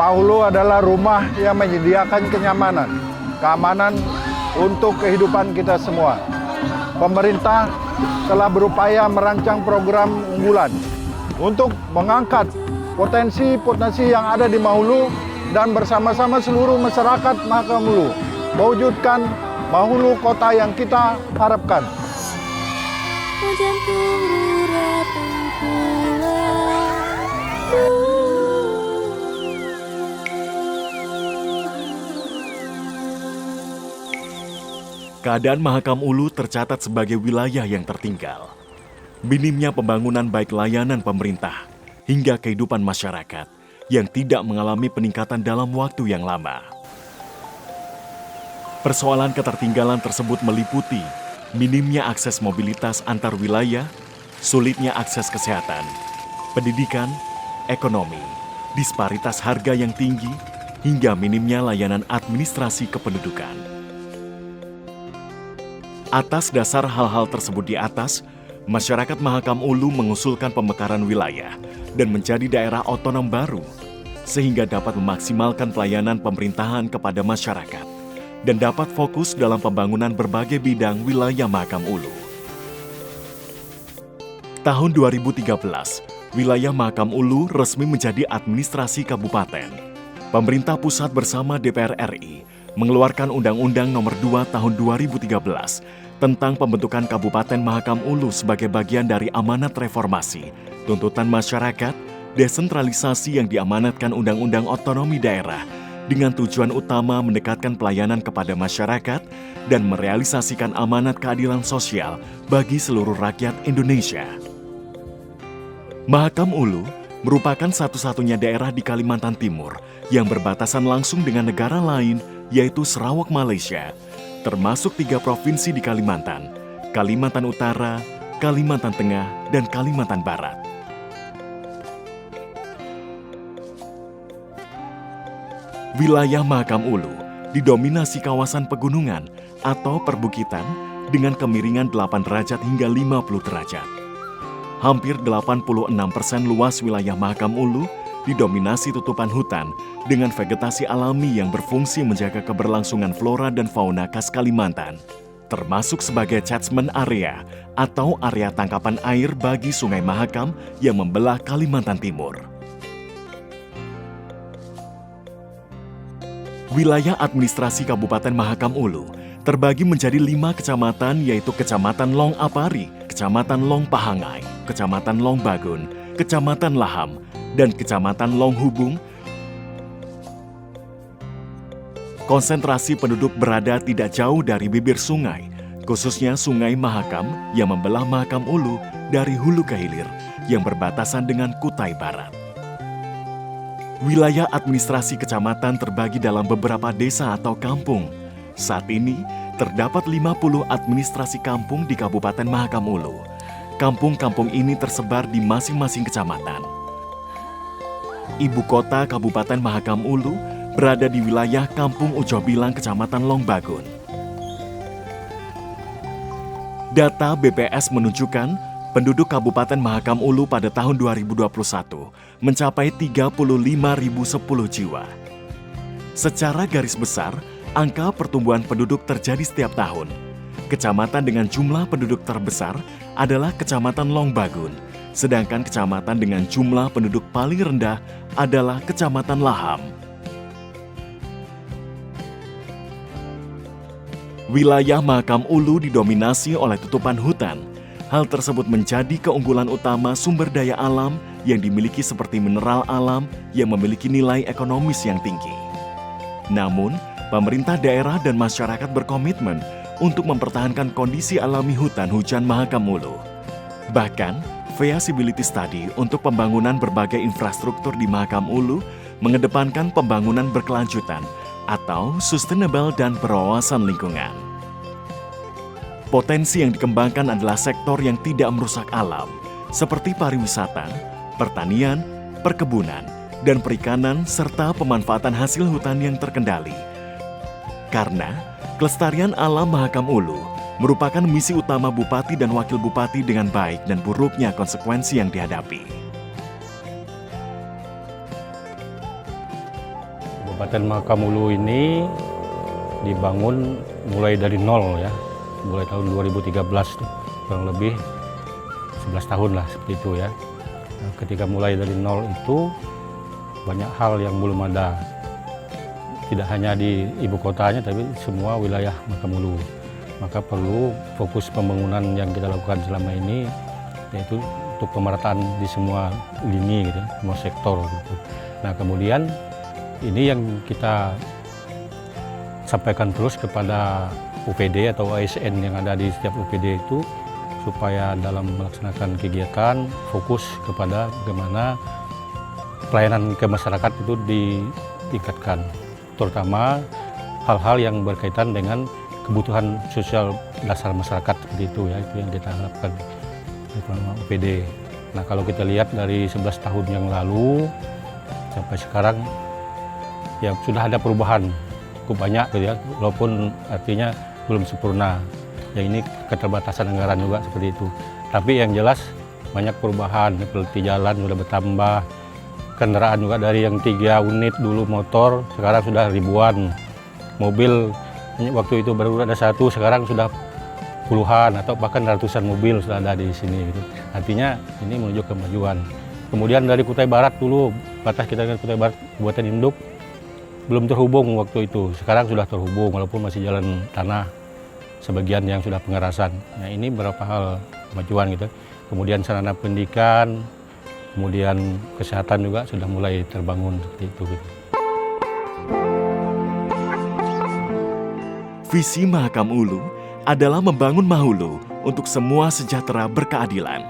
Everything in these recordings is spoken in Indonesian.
Mahulu adalah rumah yang menyediakan kenyamanan, keamanan untuk kehidupan kita semua. Pemerintah telah berupaya merancang program unggulan untuk mengangkat potensi-potensi yang ada di Mahulu dan bersama-sama seluruh masyarakat Mahakam Ulu mewujudkan Mahulu kota yang kita harapkan. Keadaan Mahakam Ulu tercatat sebagai wilayah yang tertinggal. Minimnya pembangunan baik layanan pemerintah hingga kehidupan masyarakat yang tidak mengalami peningkatan dalam waktu yang lama. Persoalan ketertinggalan tersebut meliputi minimnya akses mobilitas antar wilayah, sulitnya akses kesehatan, pendidikan, ekonomi, disparitas harga yang tinggi, hingga minimnya layanan administrasi kependudukan. Atas dasar hal-hal tersebut di atas, masyarakat Mahakam Ulu mengusulkan pemekaran wilayah dan menjadi daerah otonom baru, sehingga dapat memaksimalkan pelayanan pemerintahan kepada masyarakat dan dapat fokus dalam pembangunan berbagai bidang wilayah Mahakam Ulu. Tahun 2013, wilayah Mahakam Ulu resmi menjadi administrasi kabupaten. Pemerintah pusat bersama DPR RI mengeluarkan Undang-Undang Nomor 2 Tahun 2013 tentang pembentukan Kabupaten Mahakam Ulu sebagai bagian dari amanat reformasi, tuntutan masyarakat, desentralisasi yang diamanatkan Undang-Undang Otonomi Daerah dengan tujuan utama mendekatkan pelayanan kepada masyarakat dan merealisasikan amanat keadilan sosial bagi seluruh rakyat Indonesia. Mahakam Ulu merupakan satu-satunya daerah di Kalimantan Timur yang berbatasan langsung dengan negara lain, yaitu Sarawak, Malaysia, termasuk 3 provinsi di Kalimantan, Kalimantan Utara, Kalimantan Tengah, dan Kalimantan Barat. Wilayah Mahakam Ulu didominasi kawasan pegunungan atau perbukitan dengan kemiringan 8 derajat hingga 50 derajat. Hampir 86% luas wilayah Mahakam Ulu didominasi tutupan hutan dengan vegetasi alami yang berfungsi menjaga keberlangsungan flora dan fauna khas Kalimantan, termasuk sebagai catchment area atau area tangkapan air bagi Sungai Mahakam yang membelah Kalimantan Timur. Wilayah administrasi Kabupaten Mahakam Ulu terbagi menjadi 5 kecamatan, yaitu Kecamatan Long Apari, Kecamatan Long Pahangai, Kecamatan Long Bagun, Kecamatan Laham, dan Kecamatan Long Hubung. Konsentrasi penduduk berada tidak jauh dari bibir sungai, khususnya Sungai Mahakam yang membelah Mahakam Ulu dari hulu ke hilir yang berbatasan dengan Kutai Barat. Wilayah administrasi kecamatan terbagi dalam beberapa desa atau kampung. Saat ini, terdapat 50 administrasi kampung di Kabupaten Mahakam Ulu. Kampung-kampung ini tersebar di masing-masing kecamatan. Ibu kota Kabupaten Mahakam Ulu berada di wilayah Kampung Ujo Bilang, Kecamatan Long Bagun. Data BPS menunjukkan penduduk Kabupaten Mahakam Ulu pada tahun 2021 mencapai 35.010 jiwa. Secara garis besar, angka pertumbuhan penduduk terjadi setiap tahun. Kecamatan dengan jumlah penduduk terbesar adalah Kecamatan Long Bagun, sedangkan kecamatan dengan jumlah penduduk paling rendah adalah Kecamatan Laham. Wilayah Mahakam Ulu didominasi oleh tutupan hutan. Hal tersebut menjadi keunggulan utama sumber daya alam yang dimiliki seperti mineral alam yang memiliki nilai ekonomis yang tinggi. Namun, pemerintah daerah dan masyarakat berkomitmen untuk mempertahankan kondisi alami hutan hujan Mahakam Ulu. Bahkan, feasibility study untuk pembangunan berbagai infrastruktur di Mahakam Ulu mengedepankan pembangunan berkelanjutan atau sustainable dan berwawasan lingkungan. Potensi yang dikembangkan adalah sektor yang tidak merusak alam, seperti pariwisata, pertanian, perkebunan, dan perikanan, serta pemanfaatan hasil hutan yang terkendali. Karena kelestarian alam Mahakam Ulu merupakan misi utama Bupati dan Wakil Bupati dengan baik dan buruknya konsekuensi yang dihadapi. Kabupaten Makamulu ini dibangun mulai dari nol ya, mulai tahun 2013 tuh, kurang lebih 11 tahun lah seperti itu ya. Nah, ketika mulai dari nol itu banyak hal yang belum ada, tidak hanya di ibu kotanya tapi semua wilayah Makamulu. Maka perlu fokus pembangunan yang kita lakukan selama ini yaitu untuk pemerataan di semua lini gitu, semua sektor gitu. Nah kemudian ini yang kita sampaikan terus kepada UPD atau ASN yang ada di setiap UPD itu supaya dalam melaksanakan kegiatan fokus kepada bagaimana pelayanan ke masyarakat itu ditingkatkan, terutama hal-hal yang berkaitan dengan kebutuhan sosial dasar masyarakat seperti itu ya, itu yang kita harapkan di UPD. Nah kalau kita lihat dari 11 tahun yang lalu sampai sekarang ya sudah ada perubahan cukup banyak gitu ya, walaupun artinya belum sempurna. Ya ini keterbatasan anggaran juga seperti itu. Tapi yang jelas banyak perubahan, seperti jalan sudah bertambah, kendaraan juga dari yang 3 unit dulu motor sekarang sudah ribuan, mobil waktu itu baru ada 1, sekarang sudah puluhan atau bahkan ratusan mobil sudah ada di sini gitu. Artinya ini menuju kemajuan. Kemudian dari Kutai Barat dulu, batas kita dengan Kutai Barat Kabupaten Induk belum terhubung waktu itu. Sekarang sudah terhubung walaupun masih jalan tanah, sebagian yang sudah pengerasan. Nah ini beberapa hal kemajuan gitu. Kemudian sarana pendidikan, kemudian kesehatan juga sudah mulai terbangun seperti itu gitu. Visi Mahakam Ulu adalah membangun Mahulu untuk semua sejahtera berkeadilan.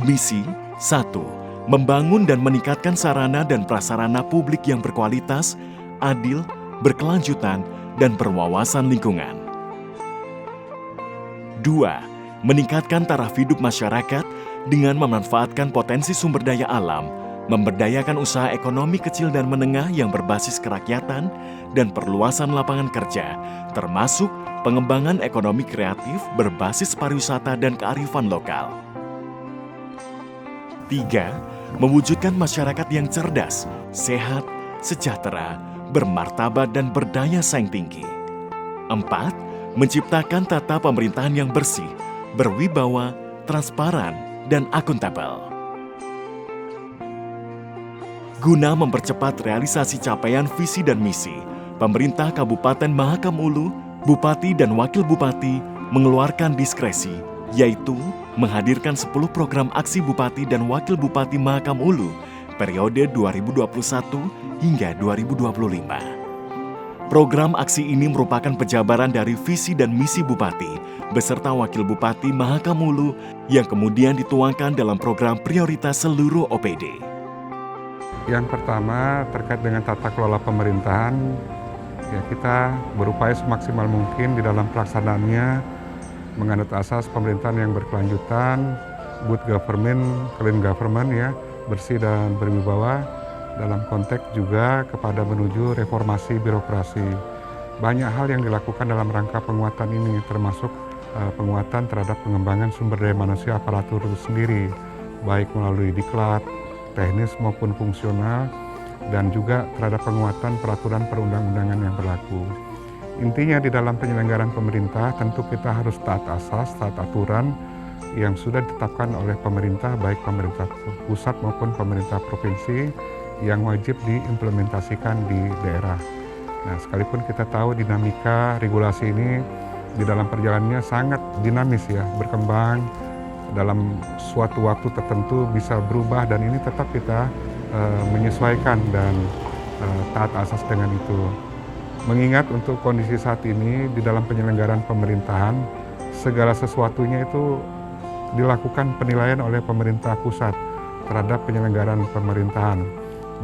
Misi 1. Membangun dan meningkatkan sarana dan prasarana publik yang berkualitas, adil, berkelanjutan, dan berwawasan lingkungan. 2. Meningkatkan taraf hidup masyarakat dengan memanfaatkan potensi sumber daya alam, memberdayakan usaha ekonomi kecil dan menengah yang berbasis kerakyatan, dan perluasan lapangan kerja, termasuk pengembangan ekonomi kreatif berbasis pariwisata dan kearifan lokal. 3. Mewujudkan masyarakat yang cerdas, sehat, sejahtera, bermartabat dan berdaya saing tinggi. 4. Menciptakan tata pemerintahan yang bersih, berwibawa, transparan, dan akuntabel. Guna mempercepat realisasi capaian visi dan misi, pemerintah Kabupaten Mahakam Ulu, Bupati dan Wakil Bupati mengeluarkan diskresi, yaitu menghadirkan 10 program aksi Bupati dan Wakil Bupati Mahakam Ulu periode 2021 hingga 2025. Program aksi ini merupakan penjabaran dari visi dan misi Bupati beserta Wakil Bupati Mahakam Ulu yang kemudian dituangkan dalam program prioritas seluruh OPD. Yang pertama terkait dengan tata kelola pemerintahan, ya kita berupaya semaksimal mungkin di dalam pelaksanaannya menganut asas pemerintahan yang berkelanjutan, good government, clean government ya, bersih dan berwibawa, dalam konteks juga kepada menuju reformasi birokrasi. Banyak hal yang dilakukan dalam rangka penguatan ini, termasuk penguatan terhadap pengembangan sumber daya manusia aparatur itu sendiri, baik melalui diklat, teknis maupun fungsional, dan juga terhadap penguatan peraturan perundang-undangan yang berlaku. Intinya di dalam penyelenggaraan pemerintah tentu kita harus taat asas, taat aturan yang sudah ditetapkan oleh pemerintah, baik pemerintah pusat maupun pemerintah provinsi, yang wajib diimplementasikan di daerah. Nah, sekalipun kita tahu dinamika regulasi ini di dalam perjalanannya sangat dinamis ya, berkembang dalam suatu waktu tertentu bisa berubah, dan ini tetap kita menyesuaikan dan taat asas dengan itu. Mengingat untuk kondisi saat ini di dalam penyelenggaraan pemerintahan, segala sesuatunya itu dilakukan penilaian oleh pemerintah pusat terhadap penyelenggaraan pemerintahan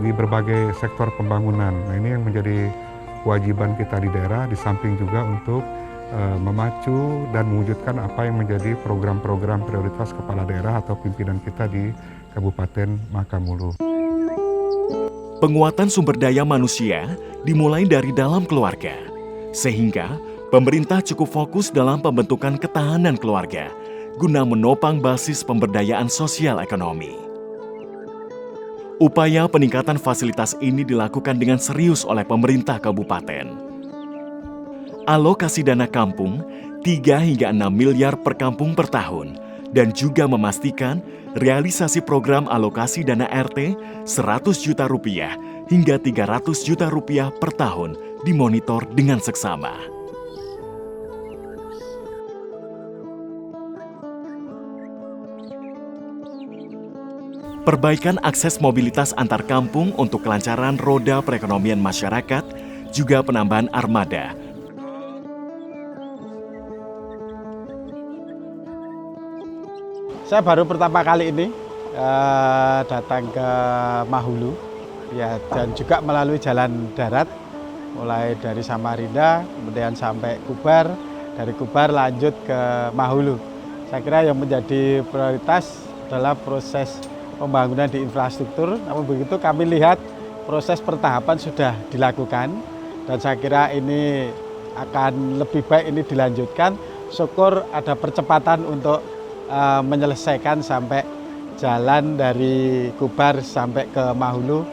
di berbagai sektor pembangunan. Nah, ini yang menjadi kewajiban kita di daerah, di samping juga untuk memacu dan mewujudkan apa yang menjadi program-program prioritas kepala daerah atau pimpinan kita di Kabupaten Mahakam Ulu. Penguatan sumber daya manusia dimulai dari dalam keluarga, sehingga pemerintah cukup fokus dalam pembentukan ketahanan keluarga guna menopang basis pemberdayaan sosial ekonomi. Upaya peningkatan fasilitas ini dilakukan dengan serius oleh pemerintah kabupaten. Alokasi dana kampung 3 hingga 6 miliar per kampung per tahun dan juga memastikan realisasi program alokasi dana RT 100 juta rupiah hingga 300 juta rupiah per tahun dimonitor dengan seksama. Perbaikan akses mobilitas antar kampung untuk kelancaran roda perekonomian masyarakat, juga penambahan armada. Saya baru pertama kali ini datang ke Mahulu, ya, dan juga melalui jalan darat, mulai dari Samarinda, kemudian sampai Kubar, dari Kubar lanjut ke Mahulu. Saya kira yang menjadi prioritas adalah proses pembangunan di infrastruktur, namun begitu kami lihat proses pertahapan sudah dilakukan dan saya kira ini akan lebih baik ini dilanjutkan. Syukur ada percepatan untuk menyelesaikan sampai jalan dari Kubar sampai ke Mahulu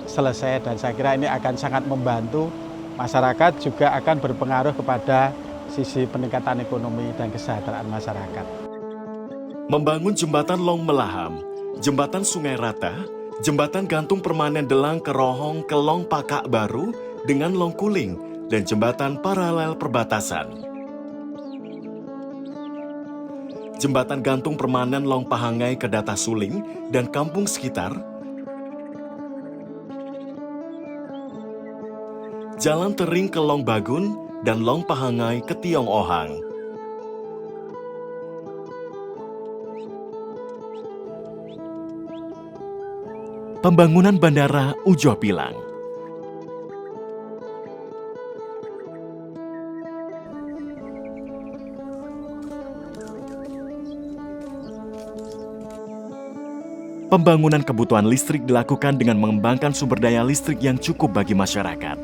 selesai dan saya kira ini akan sangat membantu masyarakat, juga akan berpengaruh kepada sisi peningkatan ekonomi dan kesejahteraan masyarakat. Membangun jembatan Long Melaham, jembatan Sungai Rata, jembatan gantung permanen Delang ke Rohong ke Long Pakak Baru dengan Long Kuling, dan jembatan paralel perbatasan. Jembatan gantung permanen Long Pahangai ke Data Suling dan kampung sekitar. Jalan Tering ke Long Bagun dan Long Pahangai ke Tiong Ohang. Pembangunan Bandara Ujoh Pilang. Pembangunan kebutuhan listrik dilakukan dengan mengembangkan sumber daya listrik yang cukup bagi masyarakat.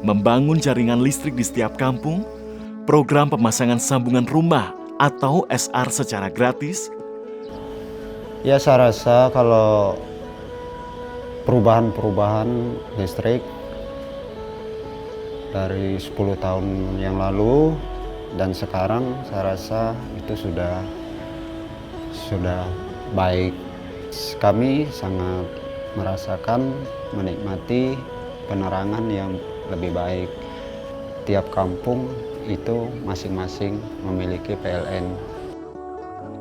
Membangun jaringan listrik di setiap kampung, program pemasangan sambungan rumah atau SR secara gratis. Ya, saya rasa kalau perubahan listrik dari 10 tahun yang lalu dan sekarang saya rasa itu sudah baik. Kami sangat merasakan, menikmati penerangan yang lebih baik. Tiap kampung itu masing-masing memiliki PLN.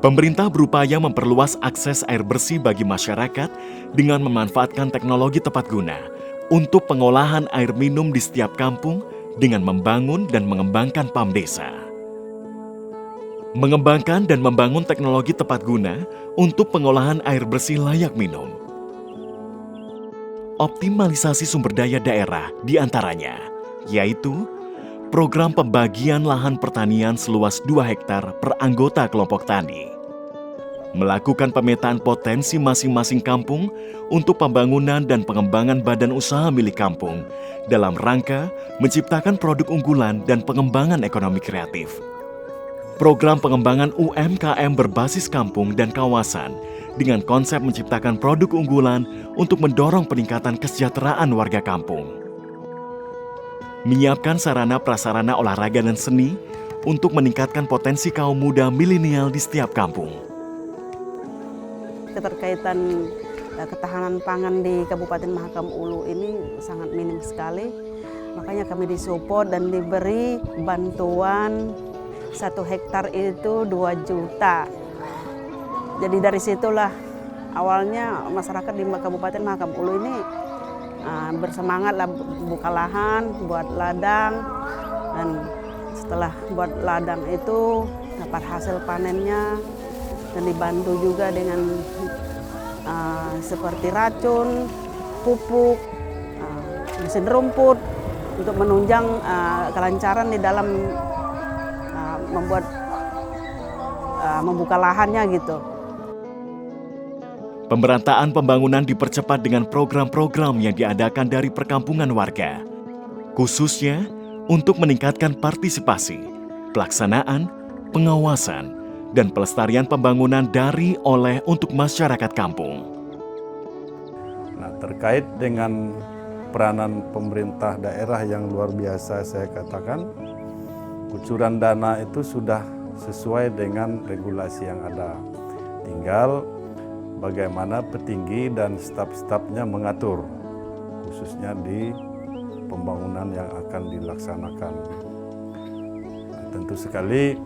Pemerintah berupaya memperluas akses air bersih bagi masyarakat dengan memanfaatkan teknologi tepat guna untuk pengolahan air minum di setiap kampung dengan membangun dan mengembangkan PAM desa. Mengembangkan dan membangun teknologi tepat guna untuk pengolahan air bersih layak minum. Optimalisasi sumber daya daerah diantaranya, yaitu program pembagian lahan pertanian seluas 2 hektar per anggota kelompok tani. Melakukan pemetaan potensi masing-masing kampung untuk pembangunan dan pengembangan badan usaha milik kampung dalam rangka menciptakan produk unggulan dan pengembangan ekonomi kreatif. Program pengembangan UMKM berbasis kampung dan kawasan dengan konsep menciptakan produk unggulan untuk mendorong peningkatan kesejahteraan warga kampung. Menyiapkan sarana prasarana olahraga dan seni untuk meningkatkan potensi kaum muda milenial di setiap kampung. Keterkaitan ketahanan pangan di Kabupaten Mahakam Ulu ini sangat minim sekali. Makanya kami disupport dan diberi bantuan 1 hektar itu 2 juta. Jadi dari situlah awalnya masyarakat di Kabupaten Mahakam Ulu ini bersemangat lah buka lahan, buat ladang. Dan setelah buat ladang itu dapat hasil panennya. Dan dibantu juga dengan seperti racun, pupuk, mesin rumput untuk menunjang kelancaran di dalam membuka lahannya gitu. Pemerataan pembangunan dipercepat dengan program-program yang diadakan dari perkampungan warga, khususnya untuk meningkatkan partisipasi, pelaksanaan, pengawasan, dan pelestarian pembangunan dari oleh untuk masyarakat kampung. Terkait dengan peranan pemerintah daerah yang luar biasa, saya katakan kucuran dana itu sudah sesuai dengan regulasi yang ada. Tinggal bagaimana petinggi dan staf-stafnya mengatur, khususnya di pembangunan yang akan dilaksanakan. Nah, tentu sekali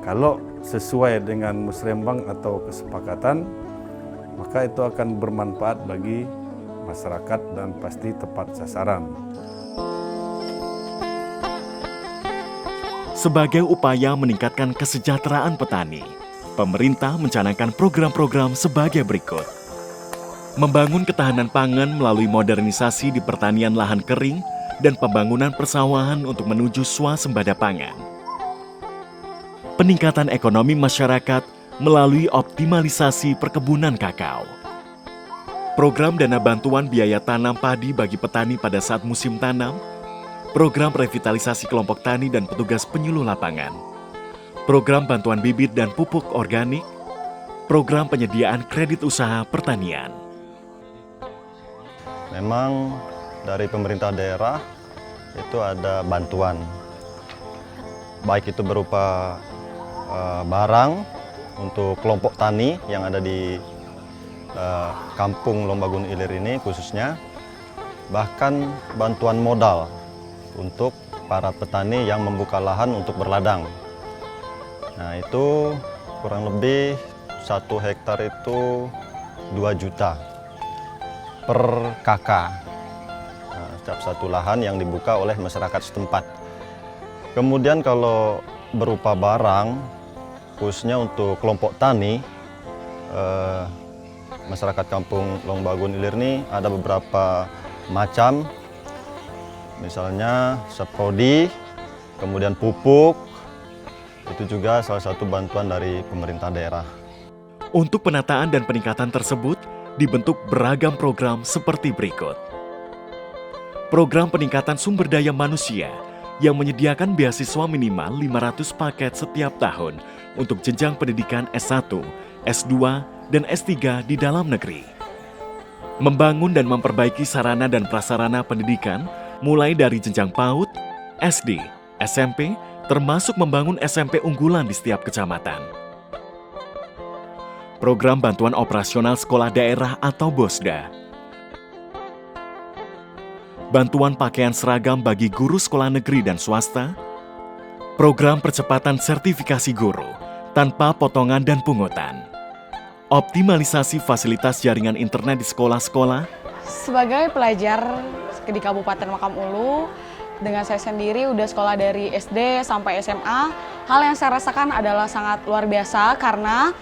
kalau sesuai dengan musrembang atau kesepakatan, maka itu akan bermanfaat bagi masyarakat dan pasti tepat sasaran. Sebagai upaya meningkatkan kesejahteraan petani, pemerintah mencanangkan program-program sebagai berikut. Membangun ketahanan pangan melalui modernisasi di pertanian lahan kering dan pembangunan persawahan untuk menuju swasembada pangan. Peningkatan ekonomi masyarakat melalui optimalisasi perkebunan kakao. Program dana bantuan biaya tanam padi bagi petani pada saat musim tanam, program revitalisasi kelompok tani dan petugas penyuluh lapangan, program bantuan bibit dan pupuk organik, program penyediaan kredit usaha pertanian. Memang dari pemerintah daerah itu ada bantuan, baik itu berupa barang untuk kelompok tani yang ada di kampung Lombagun Ilir ini khususnya, bahkan bantuan modal untuk para petani yang membuka lahan untuk berladang. Nah itu kurang lebih 1 hektar itu 2 juta per kakak. Nah, setiap satu lahan yang dibuka oleh masyarakat setempat. Kemudian kalau berupa barang, khususnya untuk kelompok tani, masyarakat kampung Lombagun Ilir ini ada beberapa macam, misalnya saprodi, kemudian pupuk, itu juga salah satu bantuan dari pemerintah daerah. Untuk penataan dan peningkatan tersebut dibentuk beragam program seperti berikut. Program peningkatan sumber daya manusia yang menyediakan beasiswa minimal 500 paket setiap tahun untuk jenjang pendidikan S1, S2, dan S3 di dalam negeri. Membangun dan memperbaiki sarana dan prasarana pendidikan mulai dari jenjang PAUD, SD, SMP, termasuk membangun SMP unggulan di setiap kecamatan. Program bantuan operasional sekolah daerah atau BOSDA. Bantuan pakaian seragam bagi guru sekolah negeri dan swasta. Program percepatan sertifikasi guru tanpa potongan dan pungutan. Optimalisasi fasilitas jaringan internet di sekolah-sekolah. Sebagai pelajar di Kabupaten Mahakam Ulu, dengan saya sendiri udah sekolah dari SD sampai SMA, hal yang saya rasakan adalah sangat luar biasa karena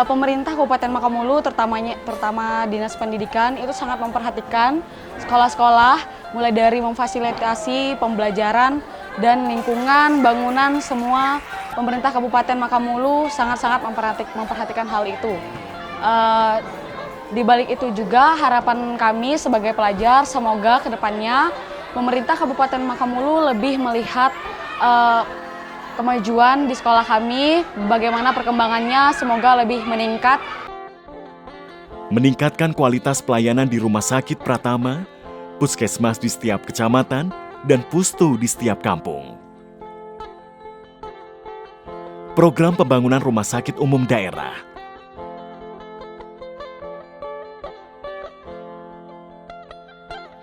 pemerintah Kabupaten Mahakam Ulu, terutama Dinas Pendidikan, itu sangat memperhatikan sekolah-sekolah, mulai dari memfasilitasi pembelajaran dan lingkungan, bangunan, semua pemerintah Kabupaten Mahakam Ulu sangat-sangat memperhatikan hal itu. Di balik itu juga harapan kami sebagai pelajar, semoga kedepannya pemerintah Kabupaten Mahakam Ulu lebih melihat kemajuan di sekolah kami, bagaimana perkembangannya, semoga lebih meningkat. Meningkatkan kualitas pelayanan di Rumah Sakit Pratama, Puskesmas di setiap kecamatan, dan Pustu di setiap kampung. Program pembangunan rumah sakit umum daerah.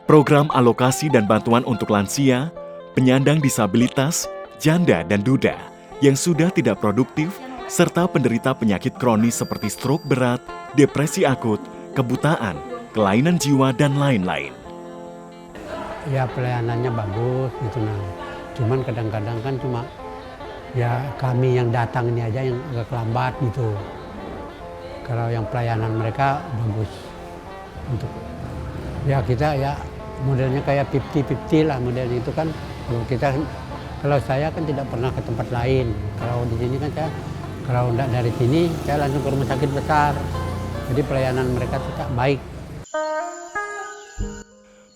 Program alokasi dan bantuan untuk lansia, penyandang disabilitas, janda dan duda yang sudah tidak produktif, serta penderita penyakit kronis seperti stroke berat, depresi akut, kebutaan, kelainan jiwa, dan lain-lain. Ya pelayanannya bagus gitu nah. Cuman kadang-kadang kan cuma ya kami yang datang ini aja yang agak lambat gitu. Kalau yang pelayanan mereka bagus. Untuk ya kita ya modelnya kayak 50-50 lah modelnya itu kan. Kalau saya kan tidak pernah ke tempat lain. Kalau di sini kan saya kalau enggak dari sini saya langsung ke rumah sakit besar. Jadi pelayanan mereka tetap baik.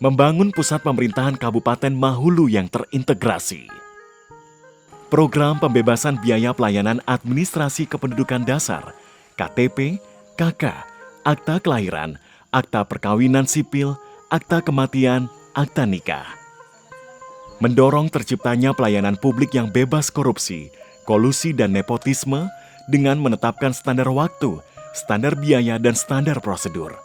Membangun pusat pemerintahan Kabupaten Mahulu yang terintegrasi. Program pembebasan biaya pelayanan administrasi kependudukan dasar, KTP, KK, akta kelahiran, akta perkawinan sipil, akta kematian, akta nikah. Mendorong terciptanya pelayanan publik yang bebas korupsi, kolusi, dan nepotisme dengan menetapkan standar waktu, standar biaya, dan standar prosedur.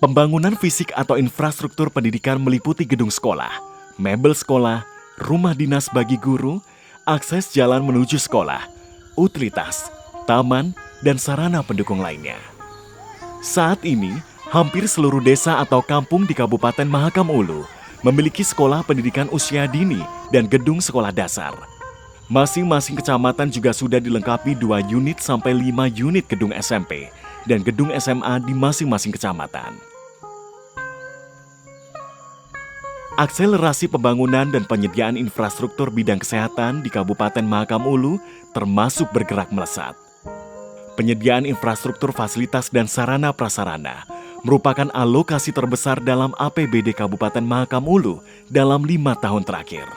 Pembangunan fisik atau infrastruktur pendidikan meliputi gedung sekolah, mebel sekolah, rumah dinas bagi guru, akses jalan menuju sekolah, utilitas, taman, dan sarana pendukung lainnya. Saat ini, hampir seluruh desa atau kampung di Kabupaten Mahakam Ulu memiliki sekolah pendidikan usia dini dan gedung sekolah dasar. Masing-masing kecamatan juga sudah dilengkapi 2 unit sampai 5 unit gedung SMP dan gedung SMA di masing-masing kecamatan. Akselerasi pembangunan dan penyediaan infrastruktur bidang kesehatan di Kabupaten Mahakam Ulu termasuk bergerak melesat. Penyediaan infrastruktur fasilitas dan sarana prasarana merupakan alokasi terbesar dalam APBD Kabupaten Mahakam Ulu dalam 5 tahun terakhir.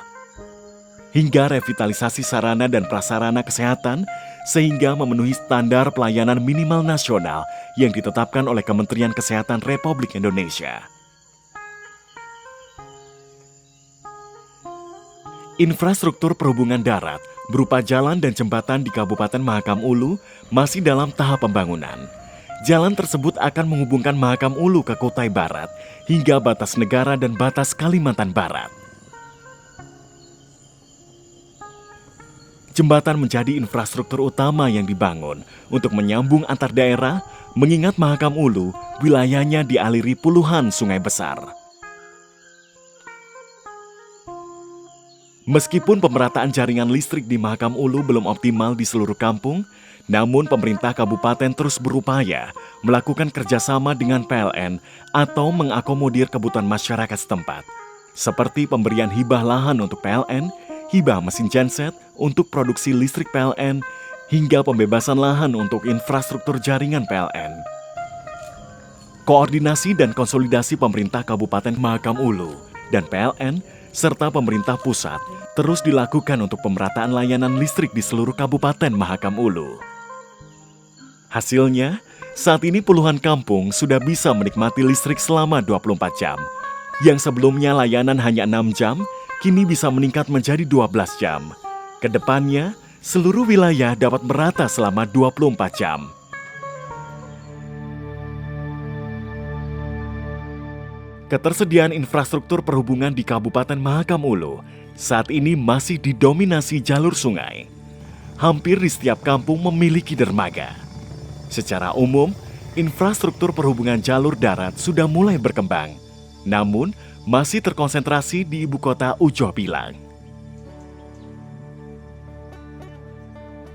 Hingga revitalisasi sarana dan prasarana kesehatan sehingga memenuhi standar pelayanan minimal nasional yang ditetapkan oleh Kementerian Kesehatan Republik Indonesia. Infrastruktur perhubungan darat berupa jalan dan jembatan di Kabupaten Mahakam Ulu masih dalam tahap pembangunan. Jalan tersebut akan menghubungkan Mahakam Ulu ke Kutai Barat hingga batas negara dan batas Kalimantan Barat. Jembatan menjadi infrastruktur utama yang dibangun untuk menyambung antar daerah, mengingat Mahakam Ulu wilayahnya dialiri puluhan sungai besar. Meskipun pemerataan jaringan listrik di Mahakam Ulu belum optimal di seluruh kampung, namun pemerintah kabupaten terus berupaya melakukan kerjasama dengan PLN atau mengakomodir kebutuhan masyarakat setempat, seperti pemberian hibah lahan untuk PLN, hibah mesin genset untuk produksi listrik PLN, hingga pembebasan lahan untuk infrastruktur jaringan PLN. Koordinasi dan konsolidasi pemerintah Kabupaten Mahakam Ulu dan PLN serta pemerintah pusat terus dilakukan untuk pemerataan layanan listrik di seluruh Kabupaten Mahakam Ulu. Hasilnya, saat ini puluhan kampung sudah bisa menikmati listrik selama 24 jam. Yang sebelumnya layanan hanya 6 jam, kini bisa meningkat menjadi 12 jam. Kedepannya, seluruh wilayah dapat merata selama 24 jam. Ketersediaan infrastruktur perhubungan di Kabupaten Mahakam Ulu saat ini masih didominasi jalur sungai. Hampir di setiap kampung memiliki dermaga. Secara umum, infrastruktur perhubungan jalur darat sudah mulai berkembang, namun masih terkonsentrasi di ibu kota Ujoh Bilang.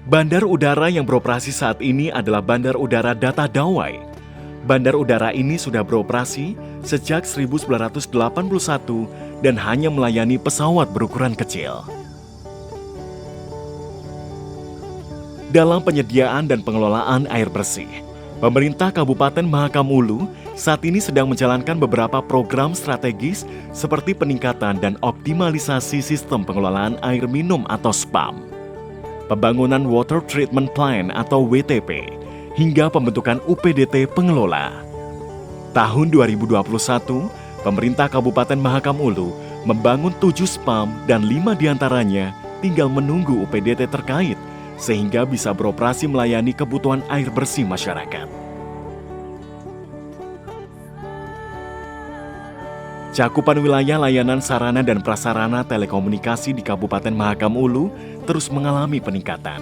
Bandar udara yang beroperasi saat ini adalah Bandar Udara Data Dawai. Bandar udara ini sudah beroperasi sejak 1981 dan hanya melayani pesawat berukuran kecil. Dalam penyediaan dan pengelolaan air bersih, pemerintah Kabupaten Mahakam Ulu saat ini sedang menjalankan beberapa program strategis seperti peningkatan dan optimalisasi sistem pengelolaan air minum atau SPAM, pembangunan Water Treatment Plant atau WTP, hingga pembentukan UPDT pengelola. Tahun 2021, pemerintah Kabupaten Mahakam Ulu membangun 7 SPAM dan 5 diantaranya tinggal menunggu UPDT terkait sehingga bisa beroperasi melayani kebutuhan air bersih masyarakat. Cakupan wilayah layanan sarana dan prasarana telekomunikasi di Kabupaten Mahakam Ulu terus mengalami peningkatan.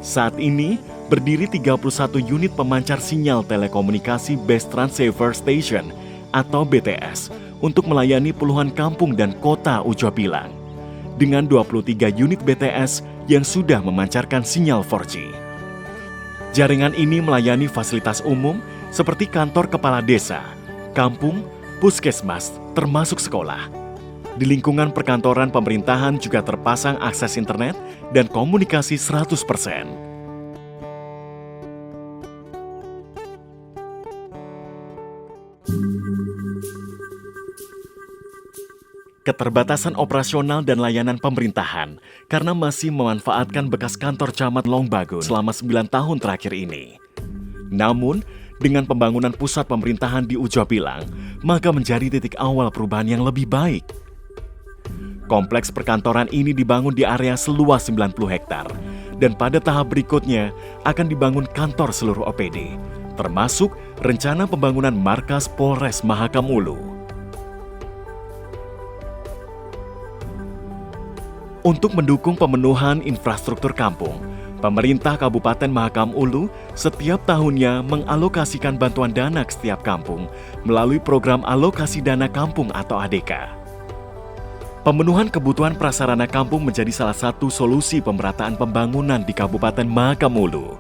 Saat ini, berdiri 31 unit pemancar sinyal telekomunikasi Base Transceiver Station atau BTS untuk melayani puluhan kampung dan kota Ujoh Bilang, dengan 23 unit BTS yang sudah memancarkan sinyal 4G. Jaringan ini melayani fasilitas umum seperti kantor kepala desa, kampung, puskesmas, termasuk sekolah. Di lingkungan perkantoran pemerintahan juga terpasang akses internet dan komunikasi 100%. Keterbatasan operasional dan layanan pemerintahan karena masih memanfaatkan bekas kantor camat Longbagun selama 9 tahun terakhir ini. Namun, dengan pembangunan pusat pemerintahan di Ujo Pilang, maka menjadi titik awal perubahan yang lebih baik. Kompleks perkantoran ini dibangun di area seluas 90 hektar, dan pada tahap berikutnya akan dibangun kantor seluruh OPD, termasuk rencana pembangunan markas Polres Mahakam Ulu. Untuk mendukung pemenuhan infrastruktur kampung, pemerintah Kabupaten Mahakam Ulu setiap tahunnya mengalokasikan bantuan dana ke setiap kampung melalui program alokasi dana kampung atau ADK. Pemenuhan kebutuhan prasarana kampung menjadi salah satu solusi pemerataan pembangunan di Kabupaten Mahakam Ulu.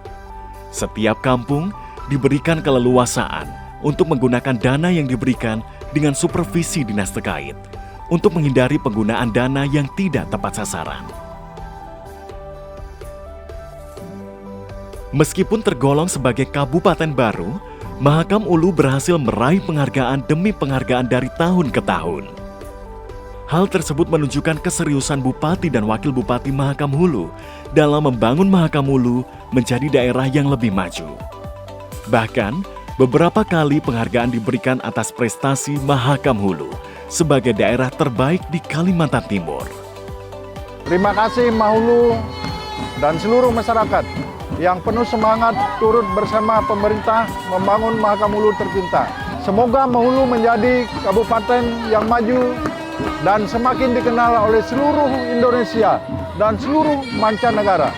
Setiap kampung diberikan keleluasaan untuk menggunakan dana yang diberikan dengan supervisi dinas terkait untuk menghindari penggunaan dana yang tidak tepat sasaran. Meskipun tergolong sebagai kabupaten baru, Mahakam Ulu berhasil meraih penghargaan demi penghargaan dari tahun ke tahun. Hal tersebut menunjukkan keseriusan Bupati dan Wakil Bupati Mahakam Ulu dalam membangun Mahakam Ulu menjadi daerah yang lebih maju. Bahkan, beberapa kali penghargaan diberikan atas prestasi Mahakam Ulu sebagai daerah terbaik di Kalimantan Timur. Terima kasih Mahulu dan seluruh masyarakat yang penuh semangat turut bersama pemerintah membangun Mahakam Ulu tercinta. Semoga Mahulu menjadi kabupaten yang maju dan semakin dikenal oleh seluruh Indonesia dan seluruh mancanegara.